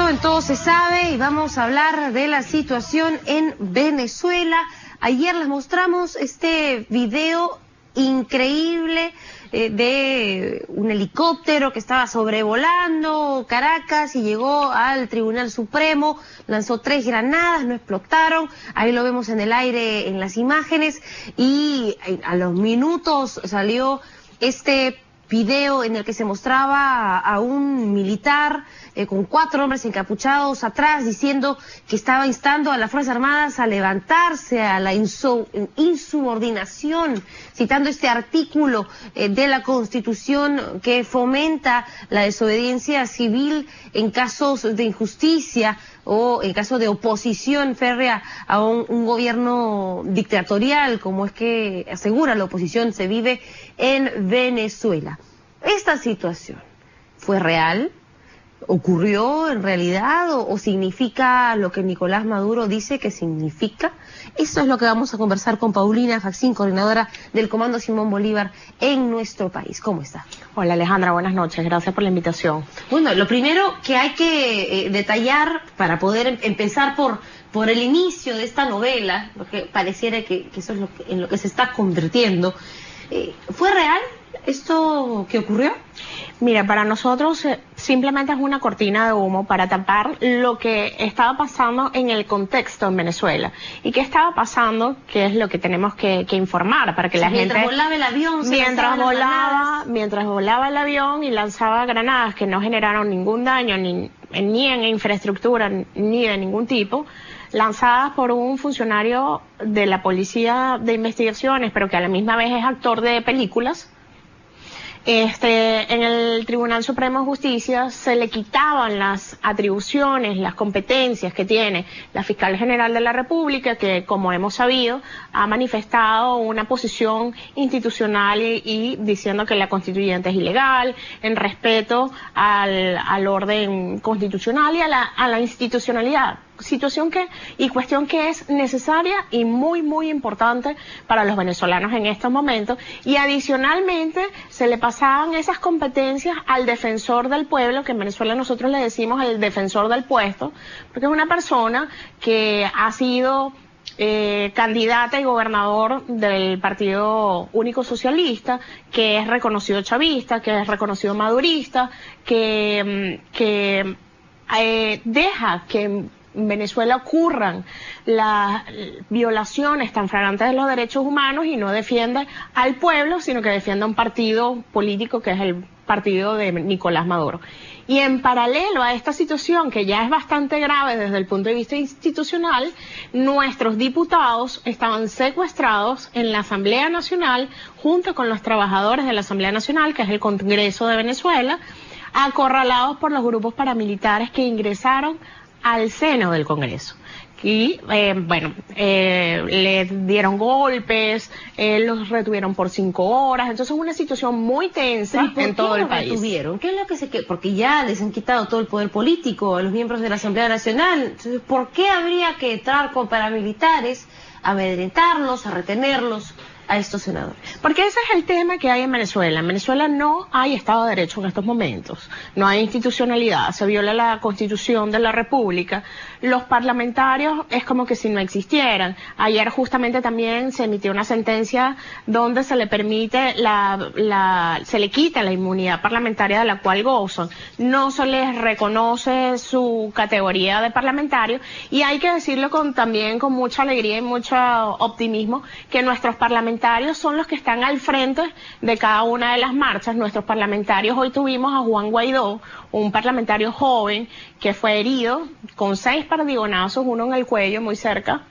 Bueno, en Todo se sabe y vamos a hablar de la situación en Venezuela. Ayer les mostramos este video increíble de un helicóptero que estaba sobrevolando Caracas y llegó al Tribunal Supremo, lanzó 3 granadas, no explotaron, ahí lo vemos en el aire en las imágenes, y a los minutos salió este video en el que se mostraba a un militar con 4 hombres encapuchados atrás diciendo que estaba instando a las Fuerzas Armadas a levantarse a la insubordinación, citando este artículo de la Constitución que fomenta la desobediencia civil en casos de injusticia o en caso de oposición férrea a un gobierno dictatorial, como es que asegura la oposición se vive en Venezuela. ¿Esta situación fue real? ¿Ocurrió en realidad o significa lo que Nicolás Maduro dice que significa? Eso es lo que vamos a conversar con Paulina Facín, coordinadora del Comando Simón Bolívar en nuestro país. ¿Cómo está? Hola Alejandra, buenas noches, gracias por la invitación. Bueno, lo primero que hay que detallar para poder empezar por el inicio de esta novela, porque pareciera que eso es en lo que se está convirtiendo, ¿fue real esto que ocurrió? Mira, para nosotros simplemente es una cortina de humo para tapar lo que estaba pasando en el contexto en Venezuela. ¿Y qué estaba pasando? ¿Qué es lo que tenemos que informar para que la gente... Mientras volaba el avión, mientras volaba el avión y lanzaba granadas que no generaron ningún daño ni en infraestructura ni de ningún tipo, lanzadas por un funcionario de la Policía de Investigaciones, pero que a la misma vez es actor de películas. En el Tribunal Supremo de Justicia se le quitaban las atribuciones, las competencias que tiene la Fiscal General de la República, que, como hemos sabido, ha manifestado una posición institucional y diciendo que la constituyente es ilegal, en respeto al orden constitucional y a la institucionalidad. Cuestión que es necesaria y muy, muy importante para los venezolanos en estos momentos. Y adicionalmente se le pasaban esas competencias al defensor del pueblo, que en Venezuela nosotros le decimos el defensor del puesto, porque es una persona que ha sido candidata y gobernador del Partido Único Socialista, que es reconocido chavista, que es reconocido madurista, que deja que en Venezuela ocurran las violaciones tan flagrantes de los derechos humanos y no defiende al pueblo, sino que defiende a un partido político que es el partido de Nicolás Maduro. Y en paralelo a esta situación, que ya es bastante grave desde el punto de vista institucional, nuestros diputados estaban secuestrados en la Asamblea Nacional junto con los trabajadores de la Asamblea Nacional, que es el Congreso de Venezuela, acorralados por los grupos paramilitares que ingresaron al seno del Congreso. Y le dieron golpes, los retuvieron por 5 horas, entonces es una situación muy tensa en todo el país. Retuvieron? ¿Qué es lo que porque ya les han quitado todo el poder político a los miembros de la Asamblea Nacional? Entonces, ¿por qué habría que entrar con paramilitares, a amedrentarlos, a retenerlos a estos senadores? Porque ese es el tema que hay en Venezuela. En Venezuela no hay Estado de Derecho en estos momentos, no hay institucionalidad, se viola la Constitución de la República, los parlamentarios es como que si no existieran. Ayer justamente también se emitió una sentencia donde se le permite se le quita la inmunidad parlamentaria de la cual gozan, no se les reconoce su categoría de parlamentario, y hay que decirlo también con mucha alegría y mucho optimismo, que nuestros parlamentarios son los que están al frente de cada una de las marchas. Nuestros parlamentarios, hoy tuvimos a Juan Guaidó, un parlamentario joven que fue herido con 6 perdigonazos, uno en el cuello muy cerca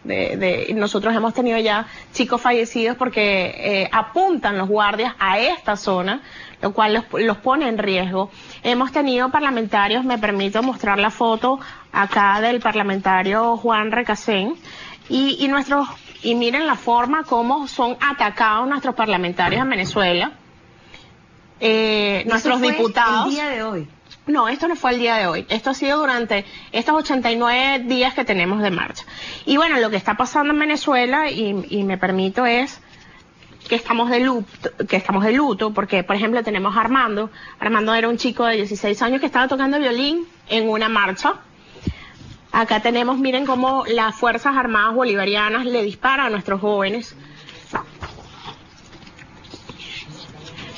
nosotros hemos tenido ya chicos fallecidos porque apuntan los guardias a esta zona, lo cual los pone en riesgo. Hemos tenido parlamentarios, me permito mostrar la foto acá del parlamentario Juan Recasén, y miren la forma como son atacados nuestros parlamentarios en Venezuela, nuestros diputados. El día de hoy. No, esto no fue el día de hoy, esto ha sido durante estos 89 días que tenemos de marcha. Y bueno, lo que está pasando en Venezuela, y me permito, es que estamos de luto, porque por ejemplo tenemos a Armando era un chico de 16 años que estaba tocando violín en una marcha, Acá tenemos, miren cómo las Fuerzas Armadas Bolivarianas le disparan a nuestros jóvenes.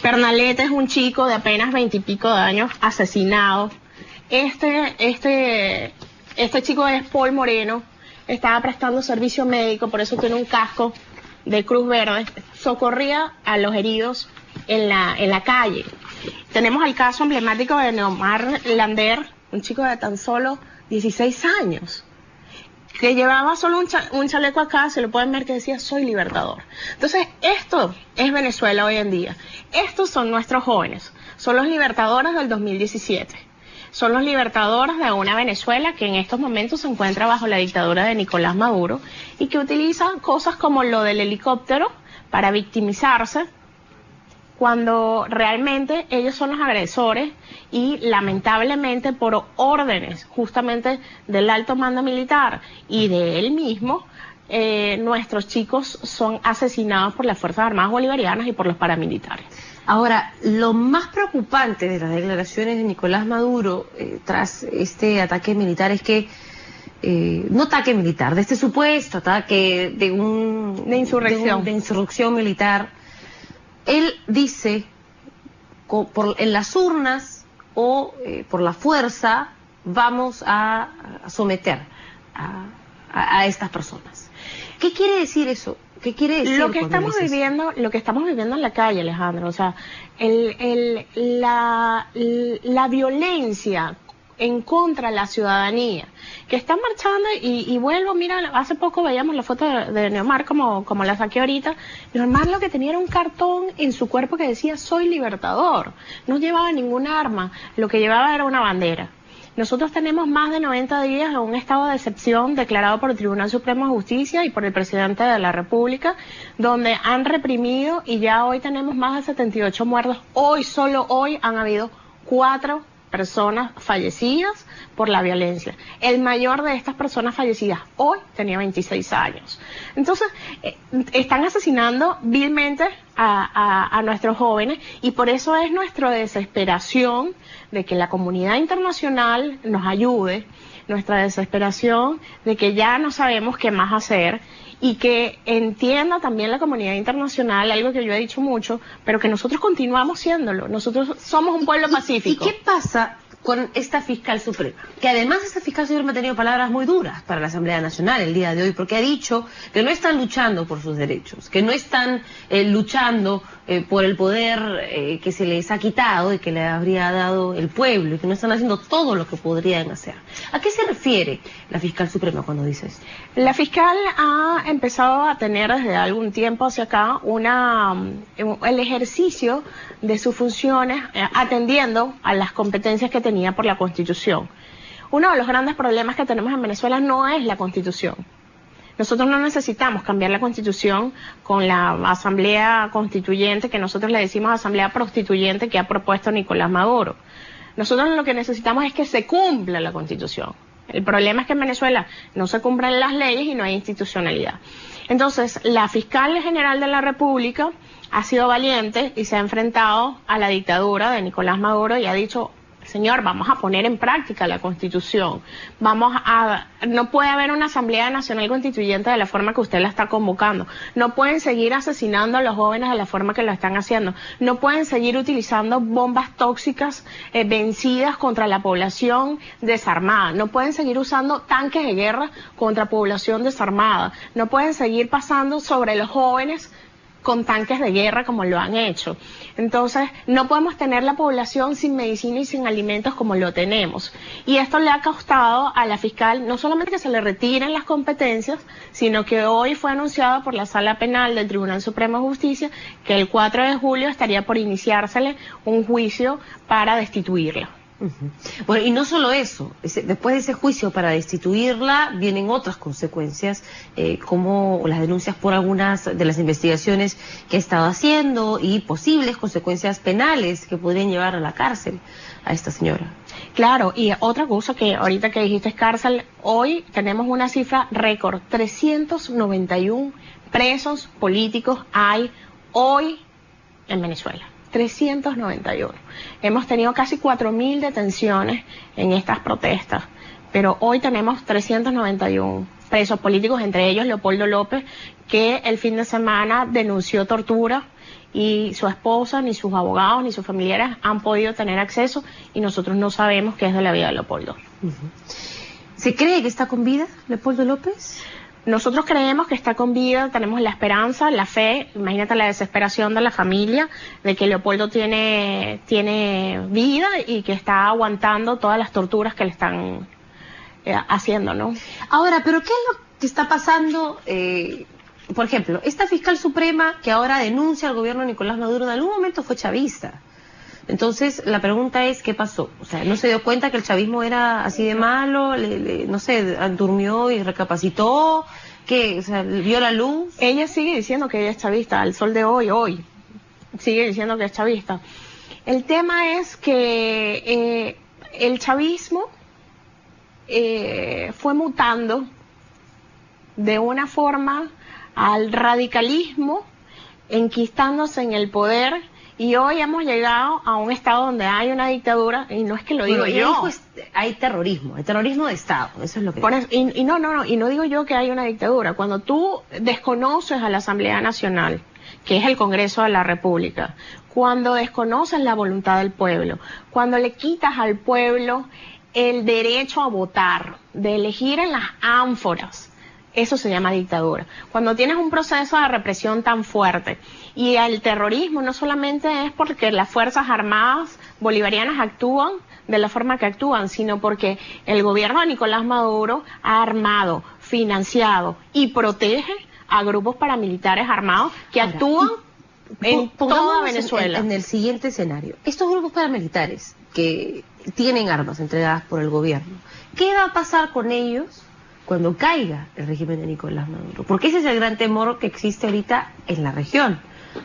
Pernalete es un chico de apenas 20 y pico de años asesinado. Este chico es Paul Moreno, estaba prestando servicio médico, por eso tiene un casco de Cruz Verde, socorría a los heridos en la calle. Tenemos el caso emblemático de Neomar Lander, un chico de tan solo 16 años, que llevaba solo un chaleco acá, se lo pueden ver, que decía soy libertador. Entonces, esto es Venezuela hoy en día. Estos son nuestros jóvenes, son los libertadores del 2017. Son los libertadores de una Venezuela que en estos momentos se encuentra bajo la dictadura de Nicolás Maduro y que utiliza cosas como lo del helicóptero para victimizarse, cuando realmente ellos son los agresores y lamentablemente por órdenes justamente del alto mando militar y de él mismo, nuestros chicos son asesinados por las Fuerzas Armadas Bolivarianas y por los paramilitares. Ahora, lo más preocupante de las declaraciones de Nicolás Maduro tras este ataque militar es que, no ataque militar, de este supuesto ataque de insurrección militar, él dice, en las urnas o por la fuerza vamos a someter a estas personas. ¿Qué quiere decir eso? ¿Qué quiere decir? Lo que estamos viviendo en la calle, Alejandro, o sea, la violencia en contra de la ciudadanía, que está marchando y vuelvo, mira, hace poco veíamos la foto de Neomar como la saqué ahorita. Neomar lo que tenía era un cartón en su cuerpo que decía soy libertador, no llevaba ningún arma, lo que llevaba era una bandera. Nosotros tenemos más de 90 días en un estado de excepción declarado por el Tribunal Supremo de Justicia y por el Presidente de la República, donde han reprimido y ya hoy tenemos más de 78 muertos. Solo hoy han habido 4 personas fallecidas por la violencia. El mayor de estas personas fallecidas hoy tenía 26 años. Entonces, están asesinando vilmente a nuestros jóvenes y por eso es nuestra desesperación de que la comunidad internacional nos ayude, nuestra desesperación de que ya no sabemos qué más hacer y que entienda también la comunidad internacional, algo que yo he dicho mucho, pero que nosotros continuamos siéndolo. Nosotros somos un pueblo pacífico. ¿Y qué pasa con esta fiscal suprema? Que además esta fiscal suprema ha tenido palabras muy duras para la Asamblea Nacional el día de hoy, porque ha dicho que no están luchando por sus derechos, que no están luchando por el poder que se les ha quitado y que le habría dado el pueblo, y que no están haciendo todo lo que podrían hacer. ¿A qué se refiere la fiscal suprema cuando dice esto? La fiscal ha empezado a tener desde algún tiempo hacia acá el ejercicio de sus funciones atendiendo a las competencias que tenía por la Constitución. Uno de los grandes problemas que tenemos en Venezuela no es la Constitución. Nosotros no necesitamos cambiar la Constitución con la Asamblea Constituyente, que nosotros le decimos Asamblea Prostituyente, que ha propuesto Nicolás Maduro. Nosotros lo que necesitamos es que se cumpla la Constitución. El problema es que en Venezuela no se cumplen las leyes y no hay institucionalidad. Entonces, la fiscal general de la República ha sido valiente y se ha enfrentado a la dictadura de Nicolás Maduro y ha dicho, señor, vamos a poner en práctica la Constitución. No puede haber una Asamblea Nacional Constituyente de la forma que usted la está convocando. No pueden seguir asesinando a los jóvenes de la forma que lo están haciendo. No pueden seguir utilizando bombas tóxicas vencidas contra la población desarmada. No pueden seguir usando tanques de guerra contra población desarmada. No pueden seguir pasando sobre los jóvenes con tanques de guerra como lo han hecho. Entonces, no podemos tener la población sin medicina y sin alimentos como lo tenemos. Y esto le ha costado a la fiscal no solamente que se le retiren las competencias, sino que hoy fue anunciado por la Sala Penal del Tribunal Supremo de Justicia que el 4 de julio estaría por iniciársele un juicio para destituirla. Bueno, y no solo eso, después de ese juicio para destituirla vienen otras consecuencias, como las denuncias por algunas de las investigaciones que ha estado haciendo y posibles consecuencias penales que podrían llevar a la cárcel a esta señora. Claro, y otra cosa que ahorita que dijiste es cárcel, hoy tenemos una cifra récord, 391 presos políticos hay hoy en Venezuela. 391. Hemos tenido casi 4.000 detenciones en estas protestas. pero hoy tenemos 391 presos políticos, entre ellos Leopoldo López, que el fin de semana denunció tortura y su esposa, ni sus abogados, ni sus familiares han podido tener acceso y nosotros no sabemos qué es de la vida de Leopoldo. ¿Se cree que está con vida Leopoldo López? Nosotros creemos que está con vida, tenemos la esperanza, la fe, imagínate la desesperación de la familia, de que Leopoldo tiene vida y que está aguantando todas las torturas que le están haciendo, ¿no? Ahora, ¿pero qué es lo que está pasando? Por ejemplo, esta fiscal suprema que ahora denuncia al gobierno de Nicolás Maduro en algún momento fue chavista. Entonces, la pregunta es, ¿qué pasó? O sea, ¿no se dio cuenta que el chavismo era así de malo? No sé, durmió y recapacitó, ¿qué? O sea, ¿vio la luz? Ella sigue diciendo que ella es chavista, al sol de hoy, sigue diciendo que es chavista. El tema es que el chavismo fue mutando de una forma al radicalismo, enquistándose en el poder. Y hoy hemos llegado a un estado donde hay una dictadura, y no es que lo digo yo. Hay terrorismo de Estado, eso es lo que... Y no digo yo que hay una dictadura. Cuando tú desconoces a la Asamblea Nacional, que es el Congreso de la República, cuando desconoces la voluntad del pueblo, cuando le quitas al pueblo el derecho a votar, de elegir en las ánforas, eso se llama dictadura. Cuando tienes un proceso de represión tan fuerte, y el terrorismo no solamente es porque las Fuerzas Armadas bolivarianas actúan de la forma que actúan, sino porque el gobierno de Nicolás Maduro ha armado, financiado y protege a grupos paramilitares armados que actúan en toda Venezuela. En el siguiente escenario, estos grupos paramilitares que tienen armas entregadas por el gobierno, ¿qué va a pasar con ellos cuando caiga el régimen de Nicolás Maduro? Porque ese es el gran temor que existe ahorita en la región.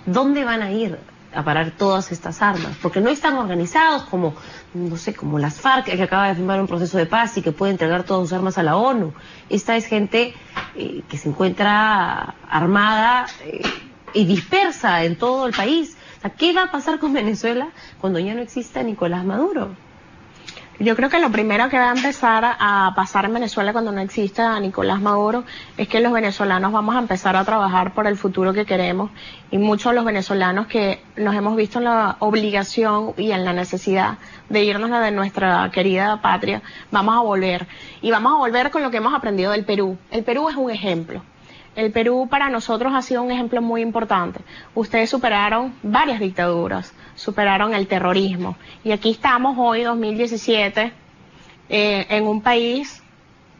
¿Dónde van a ir a parar todas estas armas? Porque no están organizados como, no sé, como las FARC, que acaba de firmar un proceso de paz y que puede entregar todas sus armas a la ONU. Esta es gente que se encuentra armada y dispersa en todo el país. O sea, ¿qué va a pasar con Venezuela cuando ya no exista Nicolás Maduro? Yo creo que lo primero que va a empezar a pasar en Venezuela cuando no exista Nicolás Maduro es que los venezolanos vamos a empezar a trabajar por el futuro que queremos, y muchos de los venezolanos que nos hemos visto en la obligación y en la necesidad de irnos de nuestra querida patria, vamos a volver. Y vamos a volver con lo que hemos aprendido del Perú. El Perú es un ejemplo. El Perú para nosotros ha sido un ejemplo muy importante. Ustedes superaron varias dictaduras, superaron el terrorismo. Y aquí estamos hoy, 2017, en un país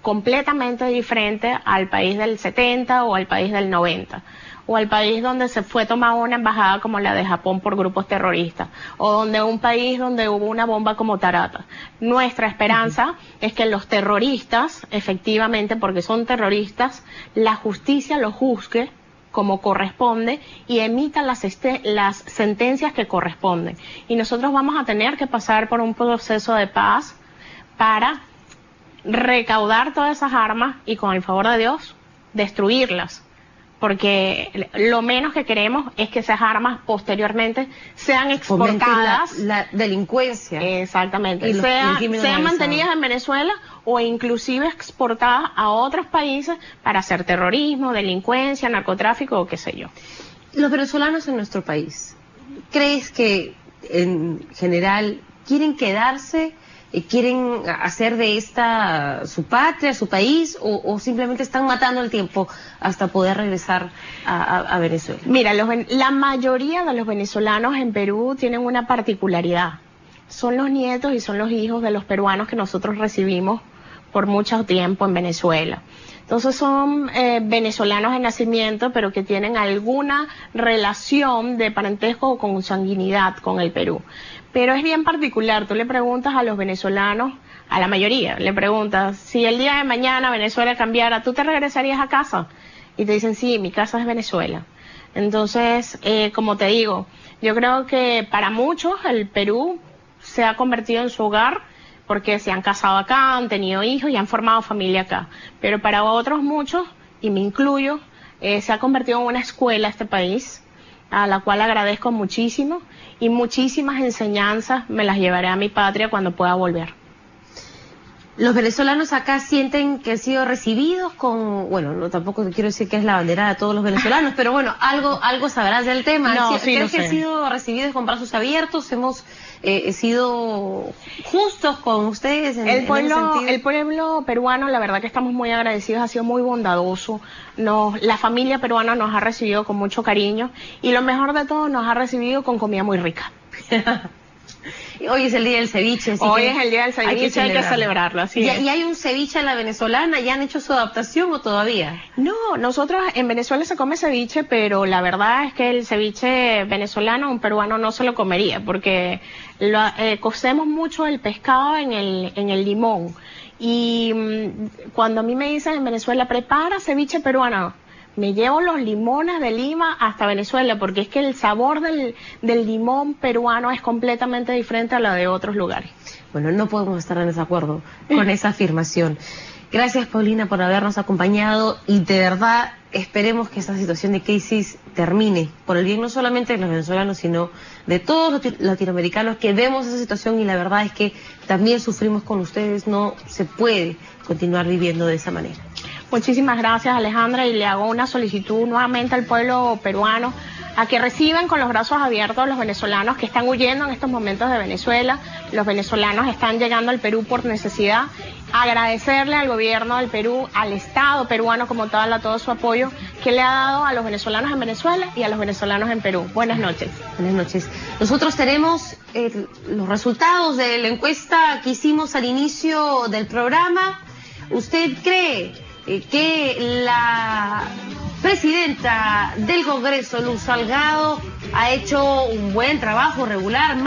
completamente diferente al país del 70 o al país del 90. O al país donde se fue tomada una embajada como la de Japón por grupos terroristas, o donde un país donde hubo una bomba como Tarata. Nuestra esperanza es que los terroristas, efectivamente, porque son terroristas, la justicia los juzgue como corresponde y emita las sentencias que corresponden. Y nosotros vamos a tener que pasar por un proceso de paz para recaudar todas esas armas y, con el favor de Dios, destruirlas. Porque lo menos que queremos es que esas armas posteriormente sean exportadas. La delincuencia. Exactamente. Sean mantenidas en Venezuela o inclusive exportadas a otros países para hacer terrorismo, delincuencia, narcotráfico o qué sé yo. Los venezolanos en nuestro país, ¿crees que en general quieren quedarse? ¿Quieren hacer de esta su patria, su país, o simplemente están matando el tiempo hasta poder regresar a Venezuela? Mira, la mayoría de los venezolanos en Perú tienen una particularidad. Son los nietos y son los hijos de los peruanos que nosotros recibimos por mucho tiempo en Venezuela. Entonces son venezolanos de nacimiento, pero que tienen alguna relación de parentesco o consanguinidad con el Perú. Pero es bien particular, tú le preguntas a los venezolanos, a la mayoría, le preguntas, si el día de mañana Venezuela cambiara, ¿tú te regresarías a casa? Y te dicen, sí, mi casa es Venezuela. Entonces, como te digo, yo creo que para muchos el Perú se ha convertido en su hogar, porque se han casado acá, han tenido hijos y han formado familia acá. Pero para otros muchos, y me incluyo, se ha convertido en una escuela este país, a la cual agradezco muchísimo, y muchísimas enseñanzas me las llevaré a mi patria cuando pueda volver. Los venezolanos acá sienten que han sido recibidos con, bueno, no tampoco quiero decir que es la bandera de todos los venezolanos, pero bueno, algo sabrás del tema. No, sí, ¿Crees que han sido recibidos con brazos abiertos? ¿Hemos sido justos con ustedes en ese sentido? El pueblo peruano, la verdad que estamos muy agradecidos, ha sido muy bondadoso. La familia peruana nos ha recibido con mucho cariño y lo mejor de todo, nos ha recibido con comida muy rica. Hoy es el día del ceviche. Hoy es el día del ceviche, hay que celebrarlo, así es. ¿Y hay un ceviche a la venezolana? ¿Ya han hecho su adaptación o todavía? No, nosotros en Venezuela se come ceviche, pero la verdad es que el ceviche venezolano un peruano no se lo comería, porque cocemos mucho el pescado en el limón. Y cuando a mí me dicen en Venezuela, prepara ceviche peruano, me llevo los limones de Lima hasta Venezuela, porque es que el sabor del limón peruano es completamente diferente a la de otros lugares. Bueno, no podemos estar en desacuerdo con esa afirmación. Gracias, Paulina, por habernos acompañado y de verdad esperemos que esta situación de crisis termine por el bien no solamente de los venezolanos, sino de todos los latinoamericanos que vemos esa situación y la verdad es que también sufrimos con ustedes. No se puede continuar viviendo de esa manera. Muchísimas gracias, Alejandra, y le hago una solicitud nuevamente al pueblo peruano a que reciban con los brazos abiertos a los venezolanos que están huyendo en estos momentos de Venezuela. Los venezolanos están llegando al Perú por necesidad. Agradecerle al gobierno del Perú, al Estado peruano como tal, a todo su apoyo que le ha dado a los venezolanos en Venezuela y a los venezolanos en Perú. Buenas noches. Buenas noches. Nosotros tenemos los resultados de la encuesta que hicimos al inicio del programa. ¿Usted cree que la presidenta del Congreso, Luz Salgado, ha hecho un buen trabajo regular?